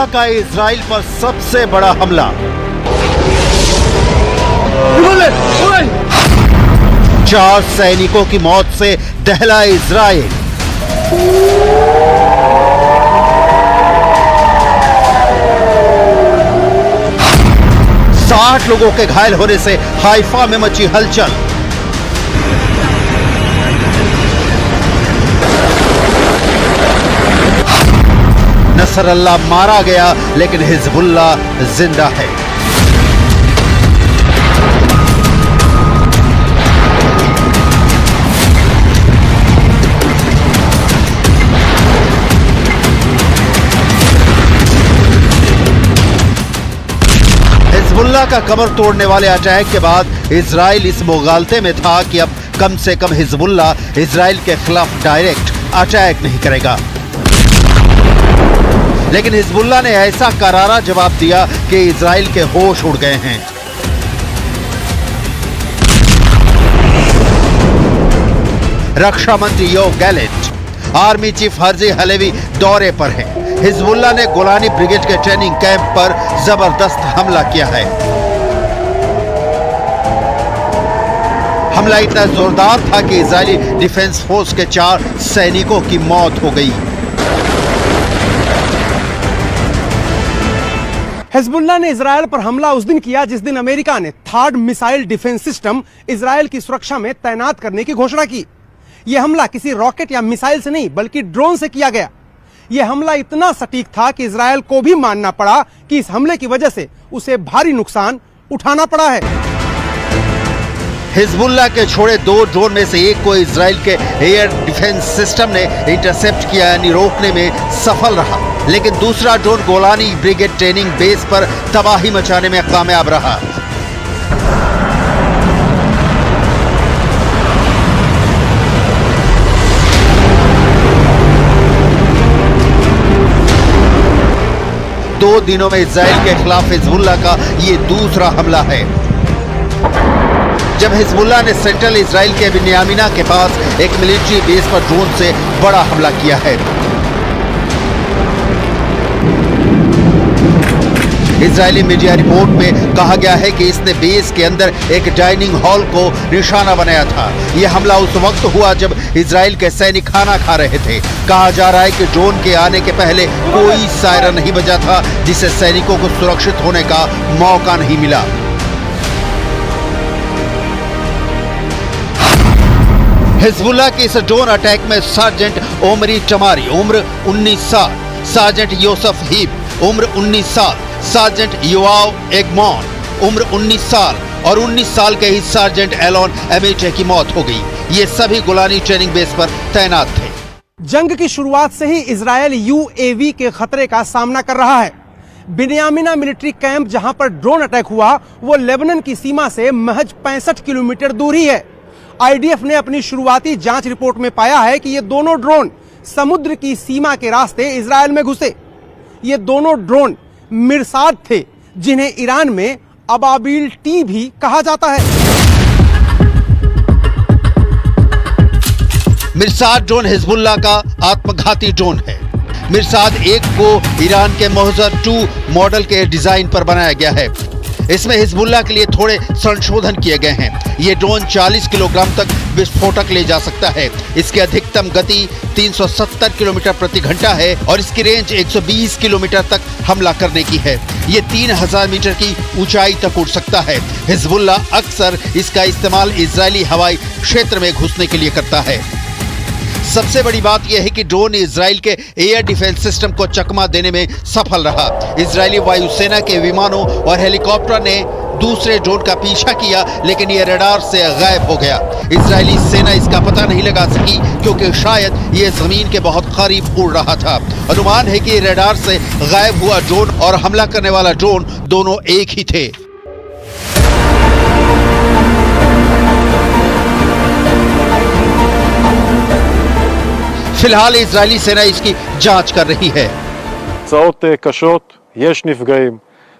Hezbollah का Israel पर सबसे बड़ा हमला। 4 सैनिकों की मौत से दहला इजराइल। साठ लोगों के घायल होने से हाइफा में मची हलचल। नसरल्लाह मारा गया लेकिन हिजबुल्लाह जिंदा है। हिजबुल्लाह का कमर तोड़ने वाले अटैक के बाद इजराइल इस मुगालते में था कि अब कम से कम हिजबुल्लाह इजराइल के खिलाफ डायरेक्ट अटैक नहीं करेगा। लेकिन हिजबुल्लाह ने ऐसा करारा जवाब दिया कि इजराइल के होश उड़ गए हैं। रक्षा मंत्री Yoav Gallant, army chief Herzi Halevi दौरे पर हैं। हिजबुल्लाह ने गोलानी ब्रिगेड के ट्रेनिंग कैंप पर जबरदस्त हमला किया है। हमला इतना जोरदार था कि इजरायली डिफेंस फोर्स के 4 सैनिकों की मौत हो गई। हिजबुल्लाह ने इजराइल पर हमला उस दिन किया जिस दिन अमेरिका ने third missile defence system Israel की सुरक्षा में तैनात करने की घोषणा की। यह हमला किसी रॉकेट या मिसाइल से नहीं बल्कि ड्रोन से किया गया। यह हमला इतना सटीक था कि इजराइल को भी मानना पड़ा कि इस हमले की वजह से उसे भारी नुकसान उठाना पड़ा है। हिजबुल्लाह के छोड़े 2 ड्रोन में से एक को इजराइल के एयर डिफेंस सिस्टम ने इंटरसेप्ट किया यानी रोकने में सफल रहा, लेकिन दूसरा drone Golani brigade training base पर तबाही मचाने में कामयाब रहा। दो दिनों में इजराइल के खिलाफ हिजबुल्लाह का ये दूसरा हमला है। जब हिजबुल्लाह ने सेंट्रल इजराइल के बिन्यामिना के पास एक मिलिट्री बेस पर ड्रोन से बड़ा हमला किया है। इजरायली मीडिया रिपोर्ट में कहा गया है कि इसने बेस के अंदर एक डाइनिंग हॉल को निशाना बनाया था। यह हमला उस वक्त हुआ जब इजराइल के सैनिक खाना खा रहे थे। कहा जा रहा है कि ड्रोन के आने के पहले कोई सायरन नहीं बजा था, जिससे सैनिकों को सुरक्षित होने का मौका नहीं मिला। हिजबुल्लाह के इस ड्रोन अटैक में सार्जेंट ओमरी टमारी उम्र 19 साल, सार्जेंट योसेफ हीप उम्र 19 साल, सार्जेंट योआव एगमॉन उम्र 19 साल और 19 साल के ही सार्जेंट एलोन एमेटे की मौत हो गई। ये सभी गोलानी ट्रेनिंग बेस पर तैनात थे। जंग की शुरुआत से ही इजरायल यूएवी के खतरे का सामना कर रहा है। बिन्यामिना मिलिट्री कैंप जहां पर ड्रोन अटैक हुआ वो लेबनान की सीमा से महज 65 किलोमीटर दूर ही है। आईडीएफ ने अपनी शुरुआती जांच रिपोर्ट में पाया है कि ये दोनों ड्रोन समुद्र की सीमा के रास्ते इजरायल में घुसे। ये दोनों ड्रोन मिरसाद थे, जिन्हें ईरान में अबाबिल टी भी कहा जाता है। मिरसाद ड्रोन हिजबुल्लाह का आत्मघाती ड्रोन है। मिरसाद 1 को ईरान के मोहजर 2 मॉडल के डिजाइन पर बनाया गया है। इसमें हिजबुल्लाह के लिए थोड़े संशोधन किए गए हैं। ये ड्रोन 40 किलोग्राम तक विस्फोटक ले जा सकता है। इसकी अधिकतम गति 370 किलोमीटर प्रति घंटा है और इसकी रेंज 120 किलोमीटर तक हमला करने की है। ये 3000 मीटर की ऊंचाई तक उड़ सकता है। हिजबुल्लाह अक्सर इसका इस्तेमाल इजरायली हवाई क्षेत्र में घुसने के लिए करता है। सबसे बड़ी बात यह है कि ड्रोन इजराइल के एयर डिफेंस सिस्टम को चकमा देने में सफल रहा। इजरायली वायुसेना के विमानों और हेलीकॉप्टर ने दूसरे ड्रोन का पीछा किया, लेकिन यह रडार से गायब हो गया। इजरायली सेना इसका पता नहीं लगा सकी क्योंकि शायद यह जमीन के बहुत करीब उड़ रहा था। अनुमान है कि रडार से गायब हुआ ड्रोन और हमला करने वाला ड्रोन दोनों एक ही थे। फिलहाल इजरायली सेना इसकी जांच कर रही है। תוצאות קשות, יש נפגעים.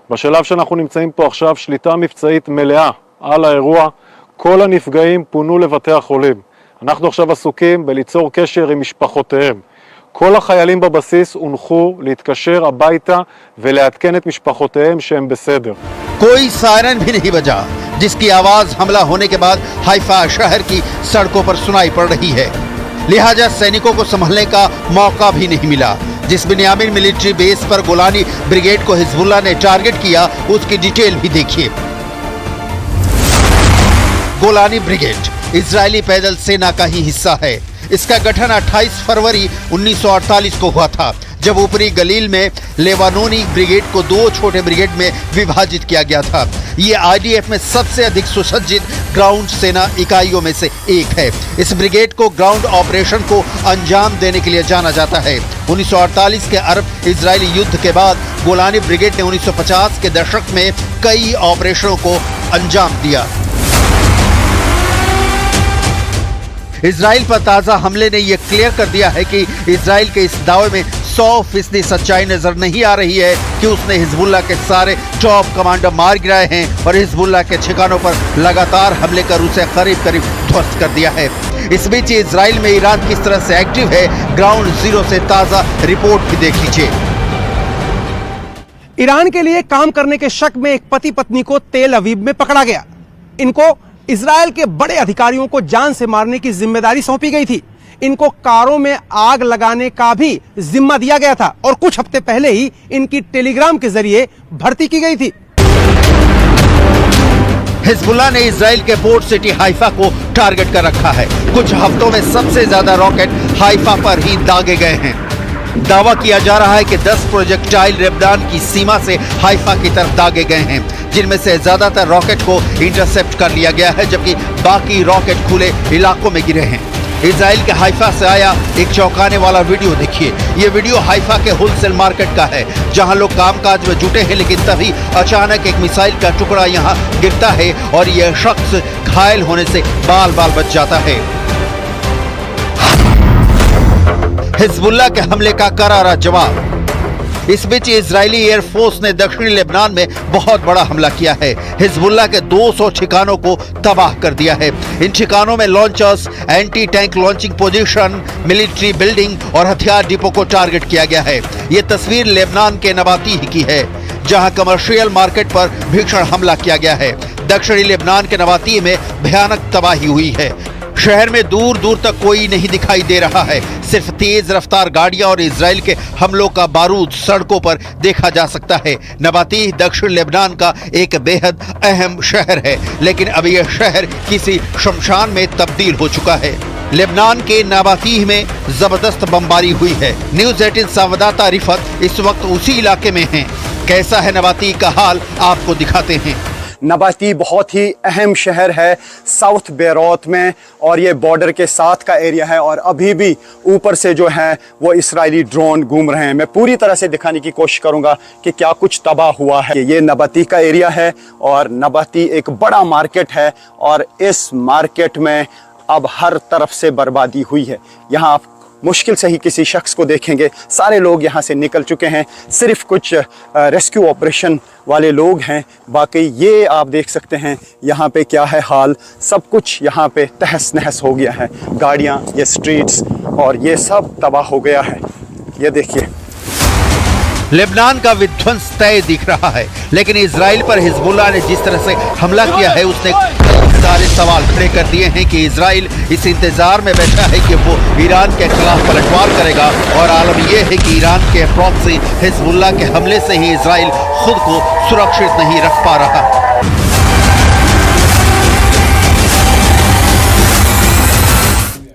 בשלב שאנחנו נמצאים פה עכשיו שליטה מבצעית מלאה על האירוע. כל הנפגעים פונו לבתי החולים. אנחנו עכשיו עסוקים בליצור קשר עם משפחותיהם. כל החיילים בבסיס הונחו להתקשר הביתה ולעדכן את משפחותיהם שהם בסדר. कोई सायरन भी नहीं बजा, जिसकी आवाज हमला होने के बाद हाइफा शहर की सड़कों पर सुनाई पड़ रही है। लिहाजा सैनिकों को संभलने का मौका भी नहीं मिला। जिस बिन्यामिन मिलिट्री बेस पर गोलानी ब्रिगेड को हिजबुल्लाह ने टारगेट किया, उसकी डिटेल भी देखिए। गोलानी ब्रिगेड इजरायली पैदल सेना का ही हिस्सा है। इसका गठन 28 फरवरी 1948 को हुआ था, जब ऊपरी गलील में लेबानोनी ब्रिगेड को 2 छोटे ब्रिगेड में विभाजित किया गया था। ये आईडीएफ में सबसे अधिक सुसज्जित ग्राउंड सेना इकाइयों में से एक है। इस ब्रिगेड को ग्राउंड ऑपरेशन को अंजाम देने के लिए जाना जाता है। 1948 के अरब इजरायली युद्ध के बाद गोलानी ब्रिगेड ने 1950 के दशक में कई ऑपरेशनों को अंजाम दिया। इजराइल पर ताजा हमले ने यह क्लियर कर दिया है कि इजराइल के इस दावे में 100% सच्चाई नजर नहीं आ रही है कि उसने हिजबुल्लाह के सारे टॉप कमांडर मार गिराए हैं और हिजबुल्लाह के ठिकानों पर लगातार हमले कर उसे करीब करीब ध्वस्त कर दिया है। इस बीच इजराइल में ईरान किस तरह से एक्टिव है, ग्राउंड जीरो से ताजा रिपोर्ट भी देख लीजिए। ईरान के लिए काम करने के शक में एक पति पत्नी को तेल अवीव में पकड़ा गया। इनको इजराइल के बड़े अधिकारियों को जान से मारने की जिम्मेदारी सौंपी गई थी। इनको कारों में आग लगाने का भी जिम्मा दिया गया था और कुछ हफ्ते पहले ही इनकी टेलीग्राम के जरिए भर्ती की गई थी। हिजबुल्लाह ने इजराइल के पोर्ट सिटी हाइफा को टारगेट कर रखा है। कुछ हफ्तों में सबसे ज्यादा रॉकेट हाइफा पर ही दागे गए हैं। दावा किया जा रहा है कि 10 प्रोजेक्टाइल लेबनान की सीमा से हाइफा की तरफ दागे गए हैं, जिनमें से ज्यादातर रॉकेट को इंटरसेप्ट कर लिया गया है, जबकि बाकी रॉकेट खुले इलाकों में गिरे हैं। इजराइल के हाइफा से आया एक चौंकाने वाला वीडियो देखिए। ये वीडियो हाइफा के होलसेल मार्केट का है, जहां लोग कामकाज में जुटे हैं, लेकिन तभी अचानक एक मिसाइल का टुकड़ा यहां गिरता है और यह शख्स घायल होने से बाल बाल बच जाता है। हिजबुल्लाह के हमले का करारा जवाब। इस बीच इजरायली एयरफोर्स ने दक्षिणी लेबनान में बहुत बड़ा हमला किया है। हिजबुल्लाह के 200 ठिकानों को तबाह कर दिया है। इन ठिकानों में launchers, anti tank launching position, military building और हथियार डिपो को टारगेट किया गया है। ये तस्वीर लेबनान के नबातीह की है, जहां कमर्शियल मार्केट पर भीषण हमला किया गया है। दक्षिणी लेबनान के नबातीह में भयानक तबाही हुई है। शहर में दूर दूर तक कोई नहीं दिखाई दे रहा है। सिर्फ तेज रफ्तार गाड़ियां और इजराइल के हमलों का बारूद सड़कों पर देखा जा सकता है। नबातीह दक्षिण लेबनान का एक बेहद अहम शहर है, लेकिन अब यह शहर किसी शमशान में तब्दील हो चुका है। लेबनान के नबातीह में जबरदस्त बमबारी हुई है। न्यूज़ 18 संवाददाता रिफत इस वक्त उसी इलाके में हैं। कैसा है नबातीह का हाल, आपको दिखाते हैं। नबातीह बहुत ही अहम शहर है साउथ बेरूत में, और ये बॉर्डर के साथ का एरिया है, और अभी भी ऊपर से जो है वो इजरायली ड्रोन घूम रहे हैं। मैं पूरी तरह से दिखाने की कोशिश करूंगा कि क्या कुछ तबाह हुआ है। ये नबातीह का एरिया है और नबातीह एक बड़ा मार्केट है, और इस मार्केट में अब हर तरफ से बर्बादी हुई है। यहाँ आप मुश्किल से ही किसी शख्स को देखेंगे। सारे लोग यहाँ से निकल चुके हैं, सिर्फ कुछ रेस्क्यू ऑपरेशन वाले लोग हैं। बाकी ये आप देख सकते हैं यहाँ पे क्या है हाल। सब कुछ यहाँ पे तहस नहस हो गया है। गाड़ियाँ, ये स्ट्रीट्स और ये सब तबाह हो गया है। ये देखिए, लेबनान का विध्वंस तय दिख रहा है, लेकिन इजराइल पर हिजबुल्लाह ने जिस तरह से हमला किया है, उसने सारे सवाल खड़े कर दिए हैं कि इजराइल इस इंतजार में बैठा है कि वो ईरान के खिलाफ पलटवार करेगा। और आलम यह है कि ईरान के प्रॉक्सी हिजबुल्लाह के हमले से ही इजराइल खुद को सुरक्षित नहीं रख पा रहा।